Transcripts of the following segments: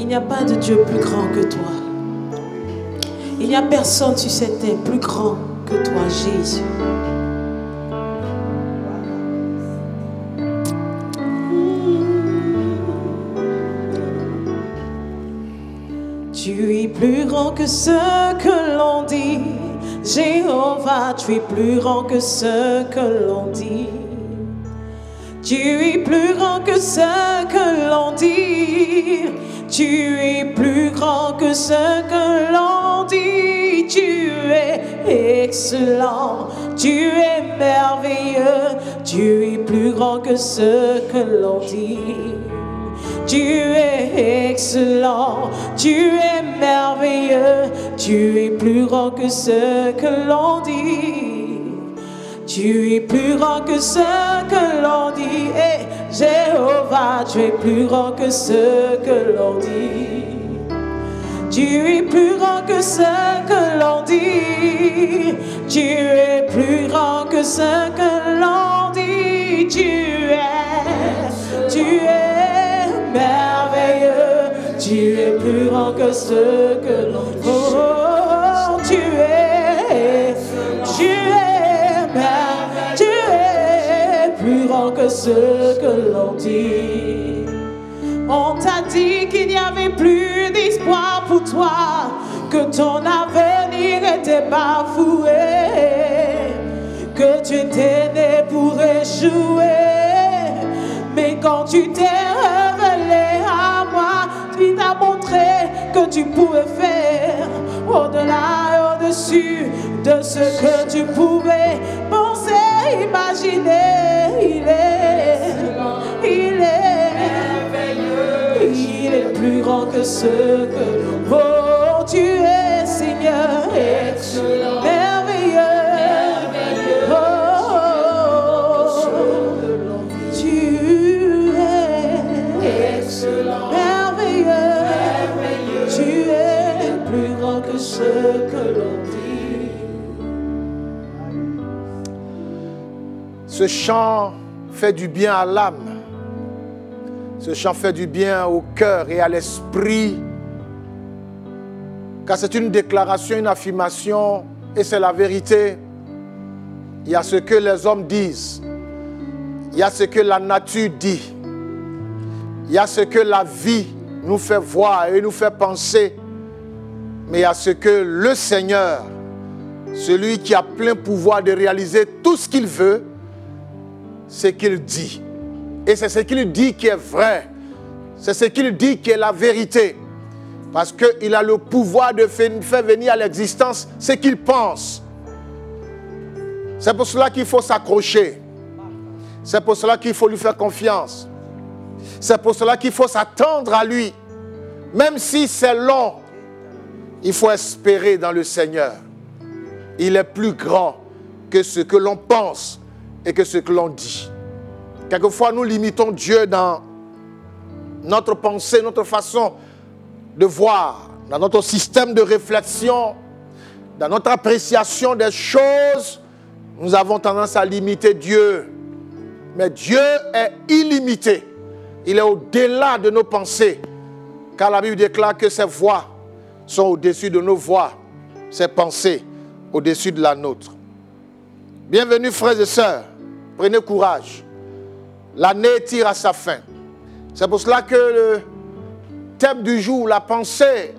Il n'y a pas de Dieu plus grand que toi. Il n'y a personne sur cette terre plus grand que toi, Jésus. Tu es plus grand que ce que l'on dit. Jéhovah, tu es plus grand que ce que l'on dit. Tu es plus grand que ce que l'on dit. Tu es plus grand que ce que l'on dit. Tu es excellent. Tu es merveilleux. Tu es plus grand que ce que l'on dit. Tu es excellent, tu es merveilleux, tu es plus grand que ce que l'on dit. Tu es plus grand que ce que l'on dit. Et Jéhovah, tu es plus grand que ce que l'on dit. Tu es plus grand que ce que l'on dit. Tu es plus grand que ce que l'on dit. Tu es merveilleux, tu es plus grand que ce que l'on dit. Oh, tu es plus grand que ce que l'on dit. On t'a dit qu'il n'y avait plus d'espoir pour toi, que ton avenir était bafoué, que tu étais né pour échouer. Mais quand tu t'es révélé à moi, tu t'as montré que tu pouvais faire au-delà et au-dessus de ce que tu pouvais penser, imaginer. Il est plus grand que ce que... Oh, tu es Seigneur, excellent, merveilleux. Ce que l'on dit. Ce chant fait du bien à l'âme. Ce chant fait du bien au cœur et à l'esprit. Car c'est une déclaration, une affirmation, et c'est la vérité. Il y a ce que les hommes disent. Il y a ce que la nature dit. Il y a ce que la vie nous fait voir et nous fait penser. Mais il y a ce que le Seigneur, celui qui a plein pouvoir de réaliser tout ce qu'il veut, c'est ce qu'il dit. Et c'est ce qu'il dit qui est vrai. C'est ce qu'il dit qui est la vérité. Parce qu'il a le pouvoir de faire venir à l'existence ce qu'il pense. C'est pour cela qu'il faut s'accrocher. C'est pour cela qu'il faut lui faire confiance. C'est pour cela qu'il faut s'attendre à lui. Même si c'est long, il faut espérer dans le Seigneur. Il est plus grand que ce que l'on pense et que ce que l'on dit. Quelquefois, nous limitons Dieu dans notre pensée, notre façon de voir, dans notre système de réflexion, dans notre appréciation des choses. Nous avons tendance à limiter Dieu. Mais Dieu est illimité. Il est au-delà de nos pensées. Car la Bible déclare que ses voies sont au-dessus de nos voix, ses pensées au-dessus de la nôtre. Bienvenue frères et sœurs, prenez courage. L'année tire à sa fin. C'est pour cela que le thème du jour, la pensée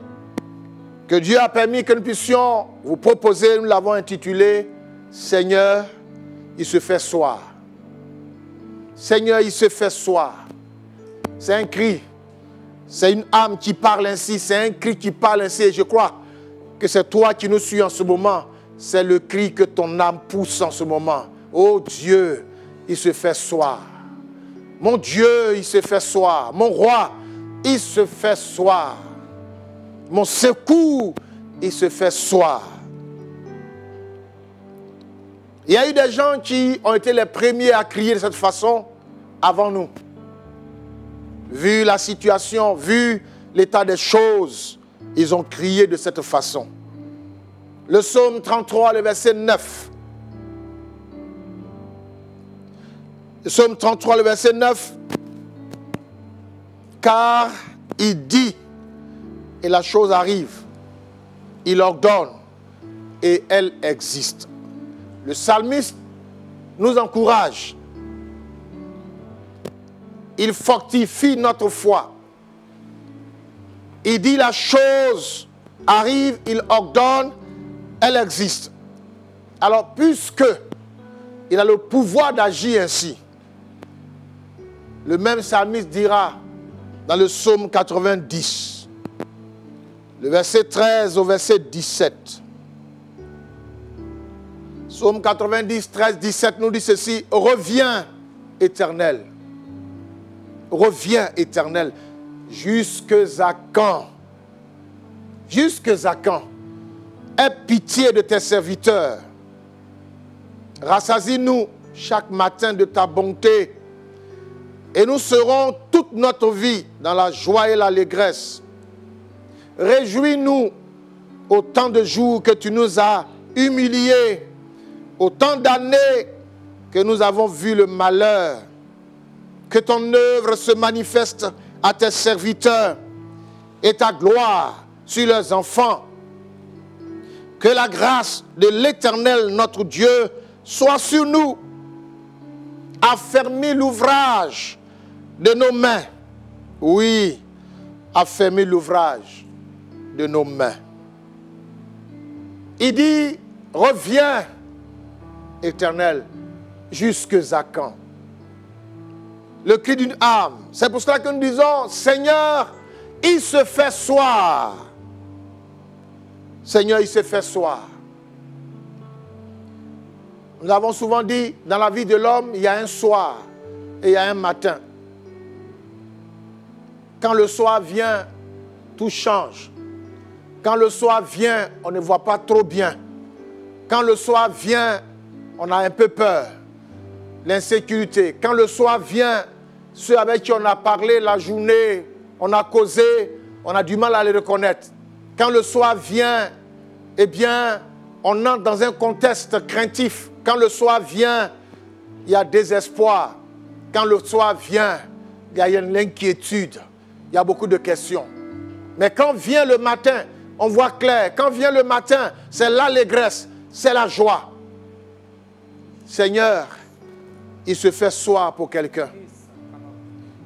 que Dieu a permis que nous puissions vous proposer, nous l'avons intitulé « Seigneur, il se fait soir ». Seigneur, il se fait soir. C'est un cri. C'est une âme qui parle ainsi, c'est un cri qui parle ainsi. Et je crois que c'est toi qui nous suis en ce moment. C'est le cri que ton âme pousse en ce moment. Oh Dieu, il se fait soir. Mon Dieu, il se fait soir. Mon roi, il se fait soir. Mon secours, il se fait soir. Il y a eu des gens qui ont été les premiers à crier de cette façon avant nous. Vu la situation, vu l'état des choses, ils ont crié de cette façon. Le psaume 33, le verset 9. Le psaume 33, le verset 9. Car il dit, et la chose arrive. Il ordonne et elle existe. Le psalmiste nous encourage. Il fortifie notre foi. Il dit la chose arrive, il ordonne, elle existe. Alors, puisque il a le pouvoir d'agir ainsi, le même psalmiste dira dans le psaume 90, le verset 13 au verset 17. Psaume 90, 13, 17 nous dit ceci: reviens, Éternel. Reviens, Éternel. Jusque à quand? Jusque à quand? Aie pitié de tes serviteurs. Rassasie-nous chaque matin de ta bonté. Et nous serons toute notre vie dans la joie et l'allégresse. Réjouis-nous autant de jours que tu nous as humiliés, autant d'années que nous avons vu le malheur. Que ton œuvre se manifeste à tes serviteurs et ta gloire sur leurs enfants. Que la grâce de l'Éternel, notre Dieu, soit sur nous. Affermis l'ouvrage de nos mains. Oui, affermis l'ouvrage de nos mains. Il dit, reviens, Éternel, jusque à quand? Le cri d'une âme. C'est pour cela que nous disons, Seigneur, il se fait soir. Seigneur, il se fait soir. Nous avons souvent dit, dans la vie de l'homme, il y a un soir et il y a un matin. Quand le soir vient, tout change. Quand le soir vient, on ne voit pas trop bien. Quand le soir vient, on a un peu peur. L'insécurité. Quand le soir vient, ceux avec qui on a parlé la journée, on a causé, on a du mal à les reconnaître. Quand le soir vient, eh bien, on entre dans un contexte craintif. Quand le soir vient, il y a désespoir. Quand le soir vient, il y a une inquiétude. Il y a beaucoup de questions. Mais quand vient le matin, on voit clair. Quand vient le matin, c'est l'allégresse, c'est la joie. Seigneur, il se fait soir pour quelqu'un.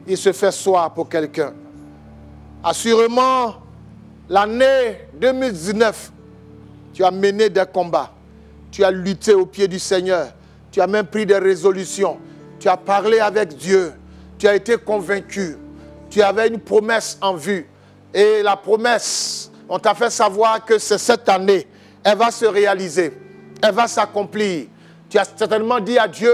Il se fait soir pour quelqu'un. Assurément, l'année 2019, tu as mené des combats. Tu as lutté au pied du Seigneur. Tu as même pris des résolutions. Tu as parlé avec Dieu. Tu as été convaincu. Tu avais une promesse en vue. Et la promesse, on t'a fait savoir que c'est cette année. Elle va se réaliser. Elle va s'accomplir. Tu as certainement dit à Dieu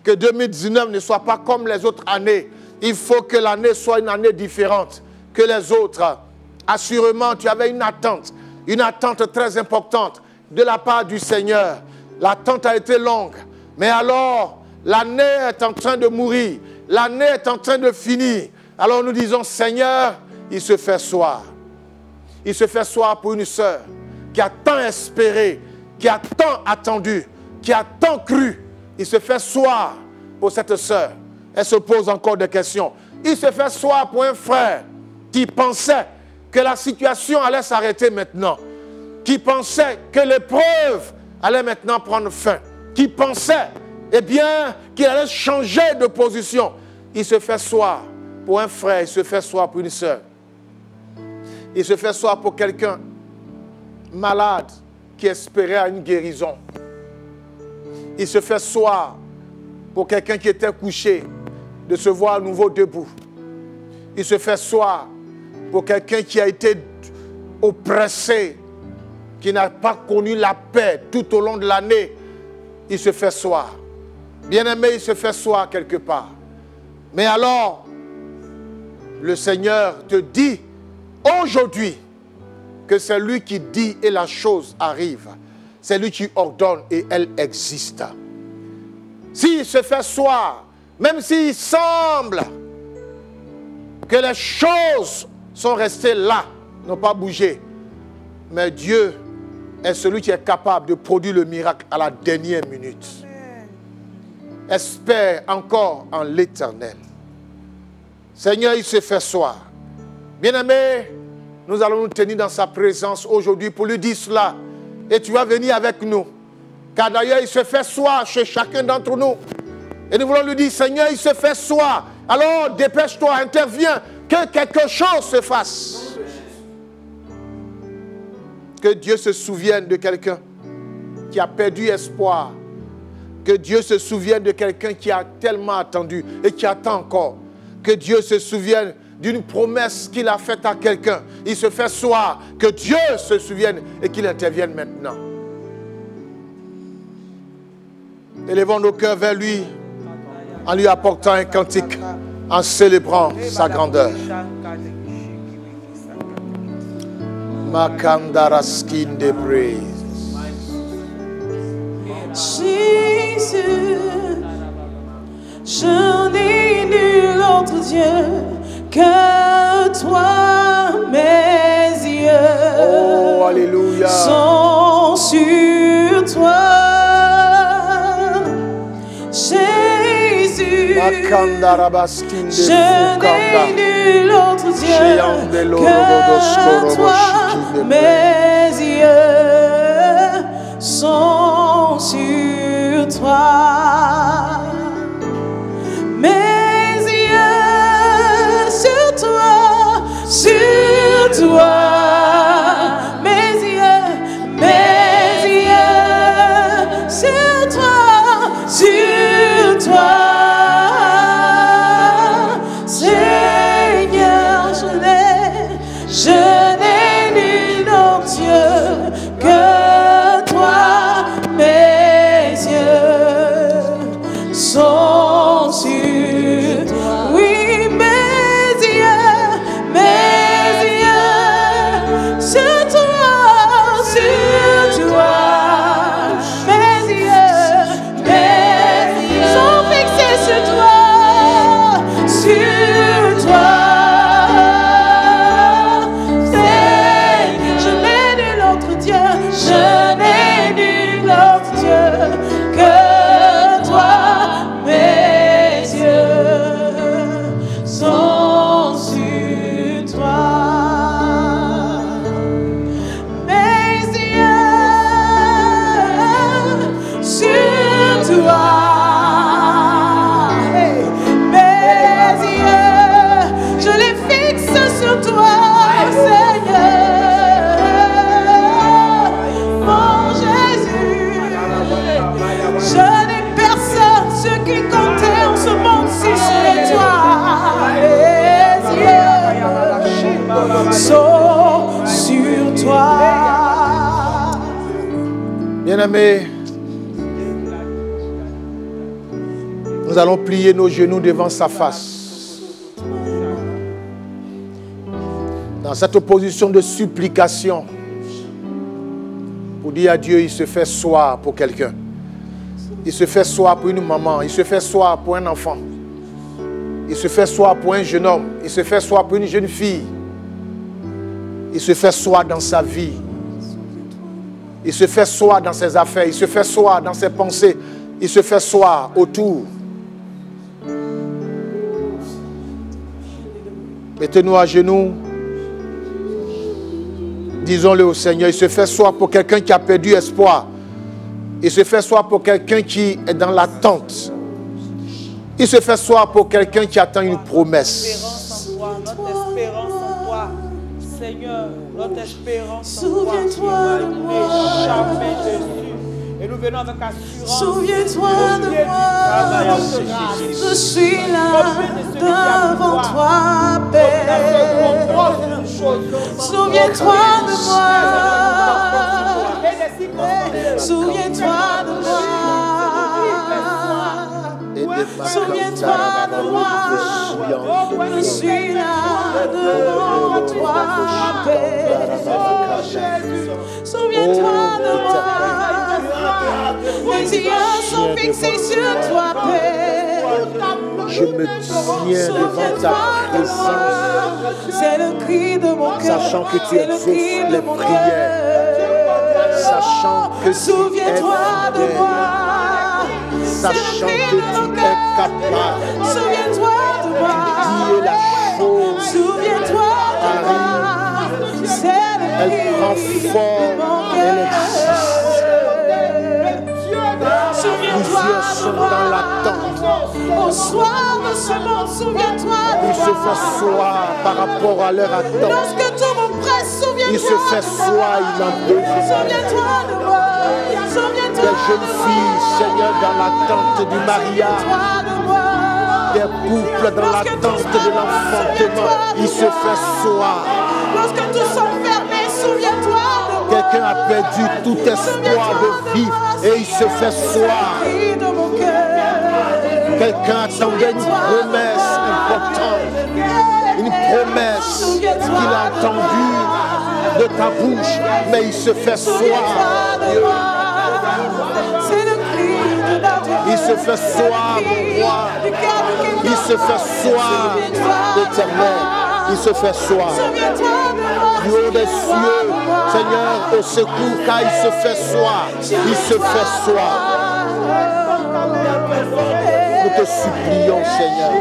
que 2019 ne soit pas comme les autres années. Il faut que l'année soit une année différente que les autres. Assurément, tu avais une attente très importante de la part du Seigneur. L'attente a été longue. Mais alors, l'année est en train de mourir. L'année est en train de finir. Alors nous disons, Seigneur, il se fait soir. Il se fait soir pour une sœur qui a tant espéré, qui a tant attendu, qui a tant cru. Il se fait soir pour cette sœur. Elle se pose encore des questions. Il se fait soir pour un frère qui pensait que la situation allait s'arrêter maintenant. Qui pensait que l'épreuve allait maintenant prendre fin. Qui pensait, eh bien, qu'il allait changer de position. Il se fait soir pour un frère, il se fait soir pour une sœur. Il se fait soir pour quelqu'un malade qui espérait à une guérison. Il se fait soir pour quelqu'un qui était couché de se voir à nouveau debout. Il se fait soir pour quelqu'un qui a été oppressé, qui n'a pas connu la paix tout au long de l'année. Il se fait soir. Bien-aimé, il se fait soir quelque part. Mais alors, le Seigneur te dit aujourd'hui que c'est lui qui dit et la chose arrive. C'est lui qui ordonne et elle existe. S'il se fait soir, même s'il semble que les choses sont restées là, n'ont pas bougé, mais Dieu est celui qui est capable de produire le miracle à la dernière minute. Espère encore en l'Éternel. Seigneur, il se fait soir. Bien-aimé, nous allons nous tenir dans sa présence aujourd'hui pour lui dire cela. Et tu vas venir avec nous. Car d'ailleurs, il se fait soir chez chacun d'entre nous. Et nous voulons lui dire, Seigneur, il se fait soir. Alors, dépêche-toi, interviens, que quelque chose se fasse. Que Dieu se souvienne de quelqu'un qui a perdu espoir. Que Dieu se souvienne de quelqu'un qui a tellement attendu et qui attend encore. Que Dieu se souvienne d'une promesse qu'il a faite à quelqu'un. Il se fait soir. Que Dieu se souvienne et qu'il intervienne maintenant. Élevons nos cœurs vers lui en lui apportant un cantique, en célébrant sa grandeur. Makandaraskin de praise. Jésus, je n'ai nul autre Dieu que toi, mes yeux Oh, alléluia. sont sur toi. Jésus, je n'ai nul autre Dieu que toi, mes yeux sont sur toi. Mes yeux sur toi, sur toi. Mes yeux sur toi, sur toi. Seigneur, je n'ai nul autre Dieu que toi. Mes yeux sont sur toi. Oui, mes yeux sur toi, sur toi. Mes yeux sont fixés sur toi, sur toi. Je n'ai nul autre Dieu, je n'ai nul autre Dieu que toi. Mes yeux sont sur toi. Mes yeux sur toi. Hey. Mes yeux, je les fixe sur toi, Seigneur. Mon Jésus, je n'ai personne, ce qui comptait en ce monde-ci, c'est toi. Mes yeux sont sur toi. Bien-aimés, nous allons plier nos genoux devant sa face. Dans cette position de supplication, pour dire à Dieu, il se fait soir pour quelqu'un. Il se fait soir pour une maman. Il se fait soir pour un enfant. Il se fait soir pour un jeune homme. Il se fait soir pour une jeune fille. Il se fait soir dans sa vie. Il se fait soir dans ses affaires. Il se fait soir dans ses pensées. Il se fait soir autour. Mettez-nous à genoux. Disons-le au Seigneur. Il se fait soir pour quelqu'un qui a perdu espoir. Il se fait soir pour quelqu'un qui est dans l'attente. Il se fait soir pour quelqu'un qui attend une promesse. Notre espérance en toi, Seigneur, notre espérance en toi. Souviens-toi de moi. Jamais Jésus. Et nous venons avec assurance. Souviens-toi de moi. Je suis là devant toi, Père. Souviens-toi de moi. Souviens-toi de moi. Souviens-toi de moi. Je suis là devant toi, Père. Souviens-toi de moi. Mes yeux sont fixés sur toi, Père. Je me tiens devant ta présence. C'est le cri de mon cœur. Sachant que tu exauces les prières. Sachant que tu es Souviens-toi de moi. Sachant que tu es capable. Souviens-toi de moi. Dis la chose. Souviens-toi de moi. Elle prend forme, elle existe. Plusieurs sont dans l'attente. Au soir de ce monde, souviens-toi de Ils se font soir par rapport à leur attente. Lorsque tout me presse, souviens-toi Il se fait soir, il en peut. Souviens-toi de moi. Souviens-toi Des jeunes filles, Seigneur, dans l'attente du mariage. Des couples dans l'attente de l'enfantement. Il se fait soir. Lorsque tout sont fermés, souviens-toi de moi. Quelqu'un a perdu tout espoir de vivre et il se fait soir. Quelqu'un attendait une promesse importante. Une promesse qu'il a entendue de ta bouche, mais il se fait soir. Il se fait soir, mon roi. Il se fait soir, l'Éternel. Il se fait soir. Du haut des cieux, Seigneur, au secours, car il se fait soir. Il se fait soir. Nous te supplions, Seigneur.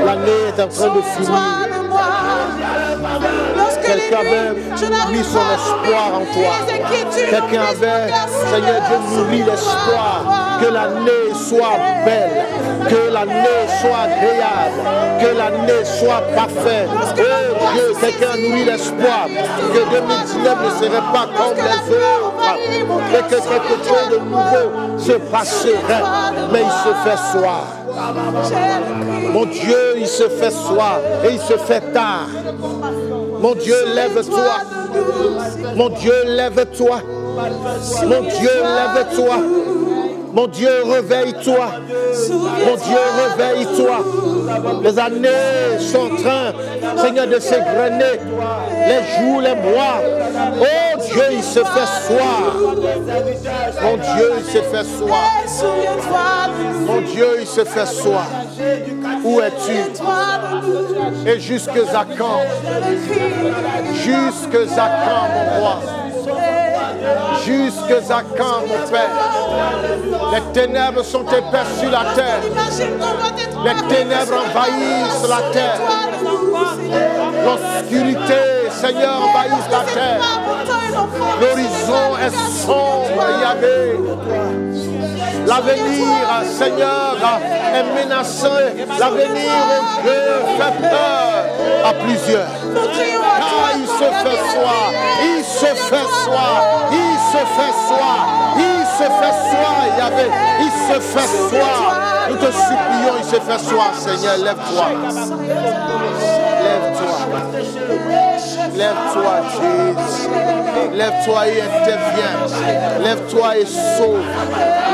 L'année est en train de finir. Quelqu'un avait mis son espoir en toi. Quelqu'un avait, Seigneur Dieu, nourri l'espoir que l'année soit belle, que l'année soit agréable, que l'année soit parfaite. Oh Dieu, quelqu'un a nourri l'espoir que 2019 ne serait pas comme les autres, mais que quelque chose de nouveau se passerait. Mais il se fait soir. Mon Dieu, il se fait soir et il se fait tard. Mon Dieu, lève-toi. Mon Dieu, lève-toi. Mon Dieu, lève-toi. Mon Dieu, réveille-toi. Mon Dieu, réveille-toi. Les années sont en train, Seigneur, de s'égrener. Les jours, les mois. Oh Dieu, il se fait soir. Mon Dieu, il se fait soir. Mon Dieu, il se fait soir. Où es-tu? Et jusque à quand? Jusque à quand, mon roi? Jusque à quand, mon Père? Les ténèbres sont épaisses sur la terre. Les ténèbres envahissent la terre. L'obscurité, Seigneur, envahit la terre. L'horizon est sombre, Yahvé. L'avenir, Seigneur, est menacé. L'avenir, mon Dieu, fait peur à plusieurs. Car il se fait soir, il se fait soir, il se fait soir, il se fait soir, Yahvé, il se fait soir. Nous te supplions, il se fait soir, Seigneur, lève-toi. Lève-toi. Lève-toi, Jésus. Lève-toi et interviens. Lève-toi et sauve.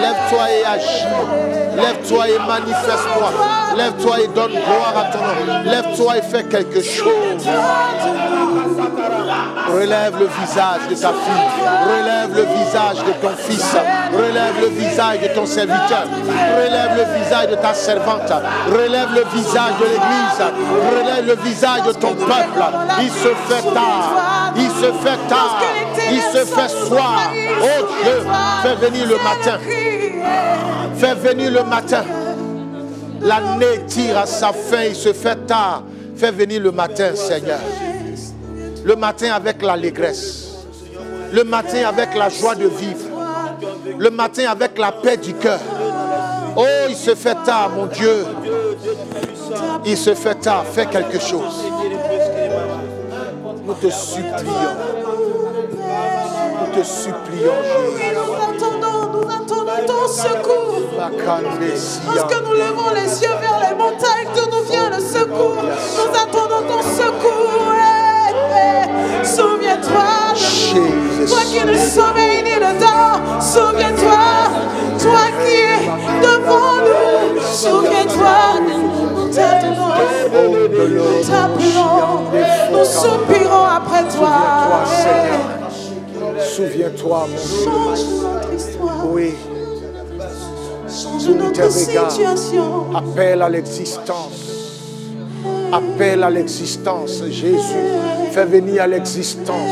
Lève-toi et agis. Lève-toi et manifeste-toi. Lève-toi et donne gloire à ton nom. Lève-toi et fais quelque chose. Relève le visage de ta fille. Relève le visage de ton fils. Relève le visage de ton serviteur. Relève le visage de ta servante. Relève le visage de l'église. Relève le visage de ton peuple. Il se fait tard. Il se fait tard. Il se fait soir. Oh Dieu, fais venir le matin. Fais venir le matin. L'année tire à sa fin. Il se fait tard. Fais venir le matin, Seigneur. Le matin avec l'allégresse. Le matin avec la joie de vivre. Le matin avec la paix du cœur. Oh, il se fait tard, mon Dieu. Il se fait tard. Fais quelque chose. Nous te supplions. Nous te supplions, Jésus. Nous attendons ton secours. Lorsque nous levons les yeux vers les montagnes, d'où nous vient le secours. Nous attendons ton secours. Souviens-toi de nous. Toi qui ne sommeilles ni le temps. Souviens-toi. Toi qui es devant nous. Souviens-toi. Nous t'attendons. Nous t'appelons. Nous soupirons après toi. Souviens-toi, mon Dieu. Change notre histoire. Oui. Change notre situation. Appelle à l'existence. Appelle à l'existence. Jésus, fais venir à l'existence.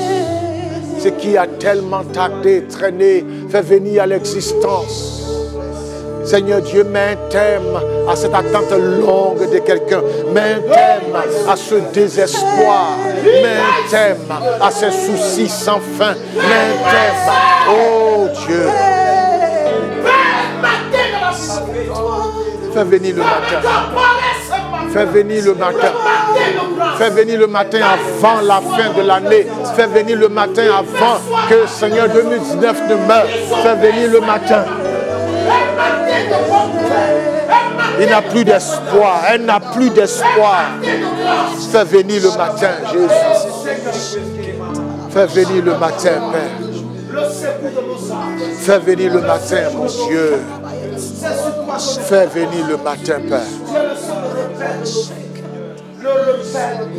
Ce qui a tellement tardé, traîné, fais venir à l'existence. Seigneur Dieu, mets un terme à cette attente longue de quelqu'un. Mets un terme à ce désespoir. Mets un terme à ces soucis sans fin. Mets un terme. Oh Dieu. Fais venir le matin. Fais venir le matin. Fais venir le matin avant la fin de l'année. Fais venir le matin avant que Seigneur 2019 ne meure. Fais venir le matin. Il n'a plus d'espoir. Elle n'a plus d'espoir. Fais venir le matin, Jésus. Fais venir le matin, Père. Fais venir le matin, mon Dieu. Fais venir le matin, Père.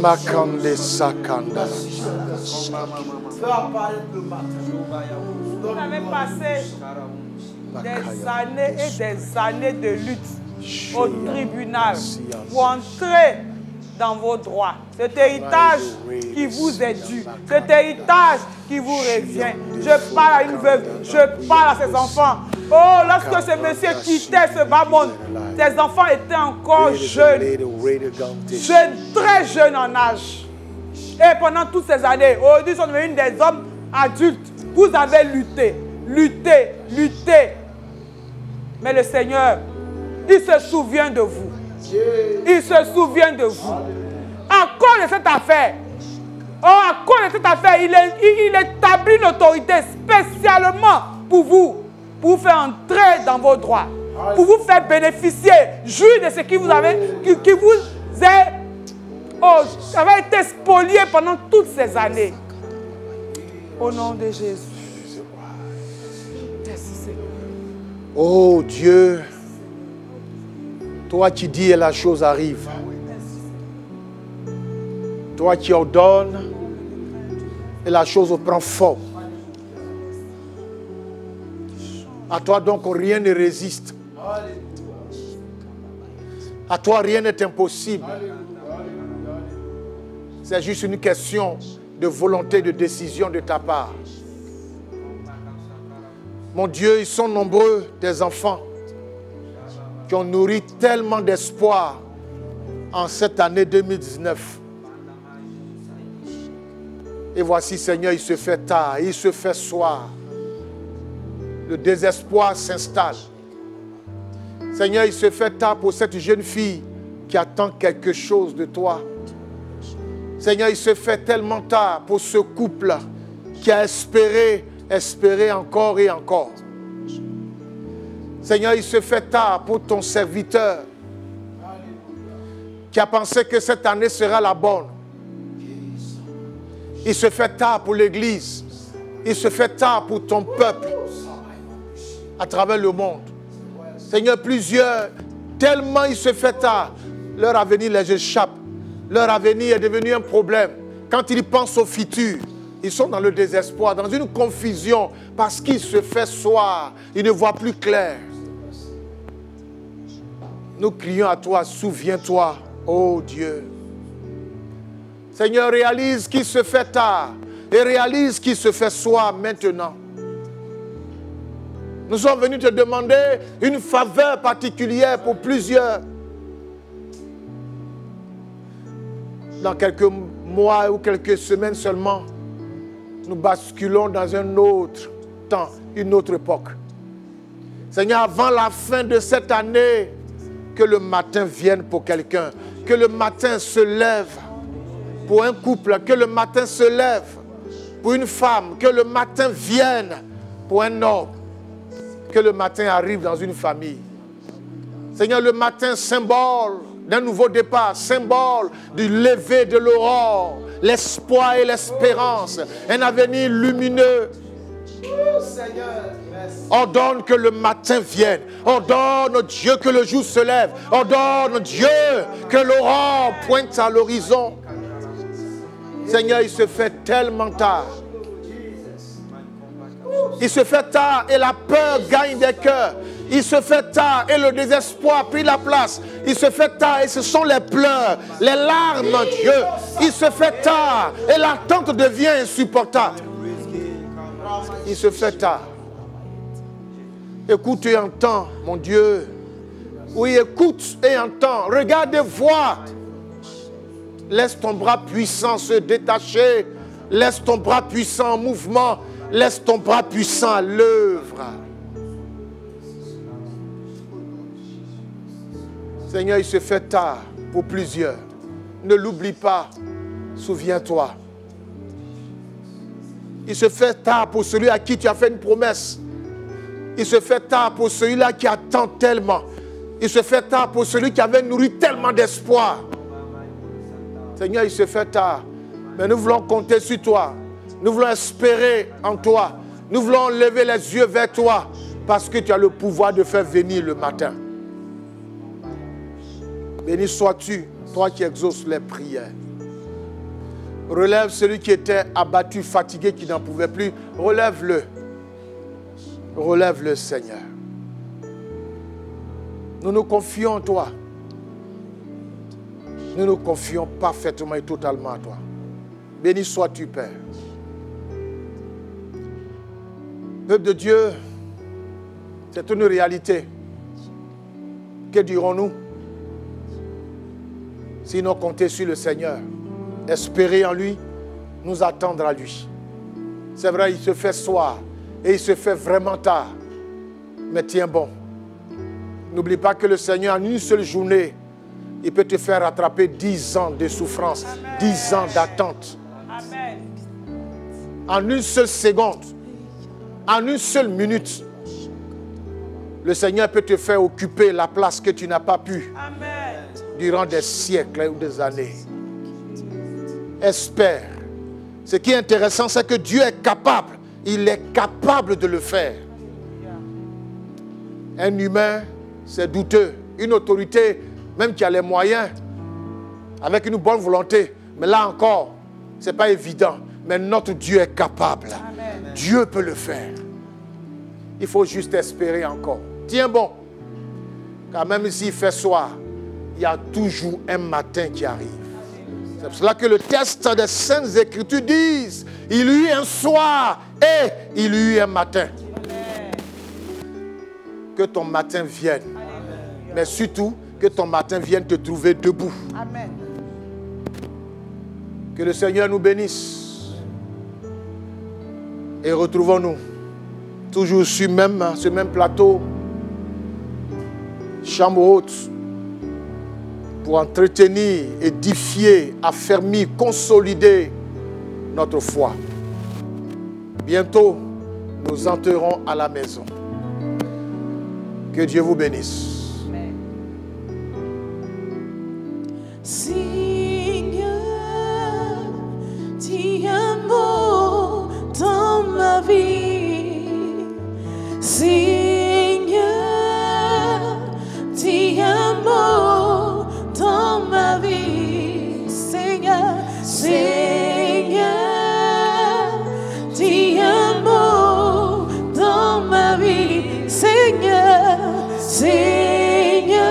Makande Sakanda. Vous avez passé des années et des années de lutte au tribunal pour entrer dans vos droits. Cet héritage qui vous est dû, cet héritage qui vous revient. Je parle à une veuve, je parle à ses enfants. Oh, lorsque ce monsieur quittait ce bas monde, ses enfants étaient encore jeunes, très jeunes en âge. Et pendant toutes ces années, aujourd'hui, ils sont devenus des hommes adultes. Vous avez lutté, lutté, lutté. Mais le Seigneur, il se souvient de vous. Il se souvient de vous. À cause de cette affaire, à cause de cette affaire, il établit une autorité spécialement pour vous faire entrer dans vos droits, pour vous faire bénéficier, jouir de ce qui vous avait été spolié pendant toutes ces années. Au nom de Jésus. Merci Seigneur. Oh Dieu, toi qui dis et la chose arrive. Toi qui ordonnes et la chose prend forme. À toi donc rien ne résiste. À toi rien n'est impossible. C'est juste une question de volonté, de décision de ta part. Mon Dieu, ils sont nombreux des enfants qui ont nourri tellement d'espoir en cette année 2019. Et voici, Seigneur, il se fait tard, il se fait soir. Le désespoir s'installe. Seigneur, il se fait tard pour cette jeune fille qui attend quelque chose de toi. Seigneur, il se fait tellement tard pour ce couple qui a espéré encore et encore. Seigneur, il se fait tard pour ton serviteur qui a pensé que cette année sera la bonne. Il se fait tard pour l'Église. Il se fait tard pour ton peuple à travers le monde. Seigneur, plusieurs, tellement il se fait tard, leur avenir les échappe. Leur avenir est devenu un problème. Quand ils pensent au futur, ils sont dans le désespoir, dans une confusion, parce qu'il se fait soir, ils ne voient plus clair. Nous crions à toi, souviens-toi, ô Dieu. Seigneur, réalise qu'il se fait tard et réalise qu'il se fait soir maintenant. Nous sommes venus te demander une faveur particulière pour plusieurs. Dans quelques mois ou quelques semaines seulement, nous basculons dans un autre temps, une autre époque. Seigneur, avant la fin de cette année, que le matin vienne pour quelqu'un, que le matin se lève pour un couple, que le matin se lève pour une femme, que le matin vienne pour un homme, que le matin arrive dans une famille. Seigneur, le matin, symbole d'un nouveau départ, symbole du lever de l'aurore, l'espoir et l'espérance, un avenir lumineux. Ordonne que le matin vienne. Ordonne, Dieu, que le jour se lève. Ordonne, Dieu, que l'aurore pointe à l'horizon. Seigneur, il se fait tellement tard. Il se fait tard et la peur gagne des cœurs. Il se fait tard et le désespoir a pris la place. Il se fait tard et ce sont les pleurs, les larmes, Dieu. Il se fait tard et l'attente devient insupportable. Il se fait tard. Écoute et entends, mon Dieu. Oui, écoute et entends. Regarde et vois. Laisse ton bras puissant se détacher. Laisse ton bras puissant en mouvement. Laisse ton bras puissant à l'œuvre. Seigneur, il se fait tard pour plusieurs. Ne l'oublie pas. Souviens-toi. Il se fait tard pour celui à qui tu as fait une promesse. Il se fait tard pour celui-là qui attend tellement. Il se fait tard pour celui qui avait nourri tellement d'espoir. Seigneur, il se fait tard. Mais nous voulons compter sur toi. Nous voulons espérer en toi. Nous voulons lever les yeux vers toi. Parce que tu as le pouvoir de faire venir le matin. Béni sois-tu, toi qui exauces les prières. Relève celui qui était abattu, fatigué, qui n'en pouvait plus. Relève-le. Relève-le, Seigneur. Nous nous confions en toi. Nous nous confions parfaitement et totalement à toi. Béni sois-tu, Père. Peuple de Dieu, c'est une réalité. Que dirons-nous? Sinon compter sur le Seigneur, espérer en lui, nous attendre à lui. C'est vrai, il se fait soir et il se fait vraiment tard. Mais tiens bon. N'oublie pas que le Seigneur, en une seule journée, il peut te faire rattraper 10 ans de souffrance, 10 ans d'attente. Amen. En une seule seconde, en une seule minute, le Seigneur peut te faire occuper la place que tu n'as pas pu. Amen. Durant des siècles ou des années. Espère. Ce qui est intéressant, c'est que Dieu est capable. Il est capable de le faire. Un humain, c'est douteux. Une autorité, même qui a les moyens, avec une bonne volonté. Mais là encore, ce n'est pas évident. Mais notre Dieu est capable. Amen. Dieu peut le faire. Il faut juste espérer encore. Tiens bon. Car même s'il fait soir, il y a toujours un matin qui arrive. C'est pour cela que le texte des Saintes Écritures dit, il y eut un soir et il y eut un matin. Amen. Que ton matin vienne. Mais surtout, que ton matin vienne te trouver debout. Amen. Que le Seigneur nous bénisse. Et retrouvons-nous toujours sur ce même plateau, chambre haute, pour entretenir, édifier, affermir, consolider notre foi. Bientôt, nous entrerons à la maison. Que Dieu vous bénisse. Amen. Seigneur, dis un mot dans ma vie. Seigneur, dis un mot dans ma vie. Seigneur, Seigneur, dis un mot dans ma vie. Seigneur, Seigneur,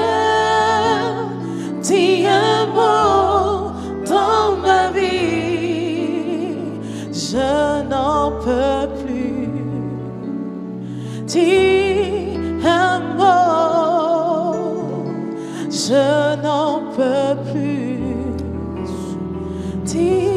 dis un mot dans ma vie. Je n'en peux plus. Dis un mot. Je n'en peux plus. Dis